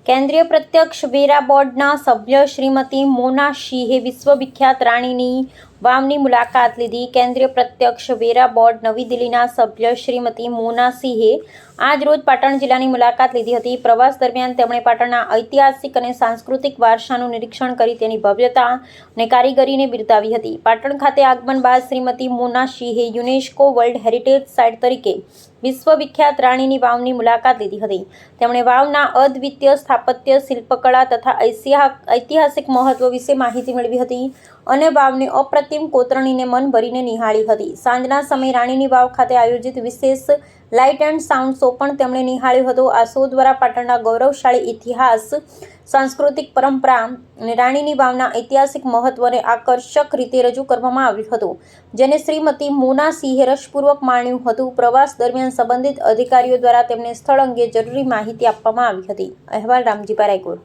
કેન્દ્રીય પ્રત્યક્ષ વેરા બોર્ડના સભ્ય શ્રીમતી મોના સિંહે વિશ્વવિખ્યાત રાણીની વાવની મુલાકાત લીધી. કેન્દ્રીય પ્રત્યક્ષ વેરા બોર્ડ નવી દિલ્હીના સભ્ય શ્રીમતી મોના સિંહે આજ રોજ પાટણ જિલ્લાની મુલાકાત લીધી હતી. પ્રવાસ દરમિયાન તેમણે પાટણના ઐતિહાસિક અને સાંસ્કૃતિક વારસાનું નિરીક્ષણ કરી તેની ભવ્યતા અને કારીગરીને બિરદાવી હતી. પાટણ ખાતે આગમન બાદ શ્રીમતી મોના સિંહે યુનેસ્કો વર્લ્ડ હેરિટેજ સાઇટ તરીકે વિશ્વવિખ્યાત રાણીની વાવની મુલાકાત લીધી હતી. તેમણે વાવના અદ્વિતીય સ્થાપત્ય, શિલ્પકળા તથા ઐતિહાસિક મહત્વ વિશે માહિતી મેળવી હતી અને વાવની અપ્રતિમ કોતરણીને મન ભરીને નિહાળી હતી. સાંજના સમયે રાણીની વાવ ખાતે આયોજિત વિશેષ લાઇટ એન્ડ સાઉન્ડ શો પણ તેમણે નિહાળ્યો હતો. આ શો દ્વારા પાટણના ગૌરવશાળી ઇતિહાસ, સાંસ્કૃતિક પરંપરા અને રાણીની વાવના ઐતિહાસિક મહત્વને આકર્ષક રીતે રજૂ કરવામાં આવ્યું હતું, જેને શ્રીમતી મોના સિંહે રસપૂર્વક માણ્યું હતું. પ્રવાસ દરમિયાન સંબંધિત અધિકારીઓ દ્વારા તેમને સ્થળ અંગે જરૂરી માહિતી આપવામાં આવી હતી. અહેવાલ રામજીભાઈ રાયગોર.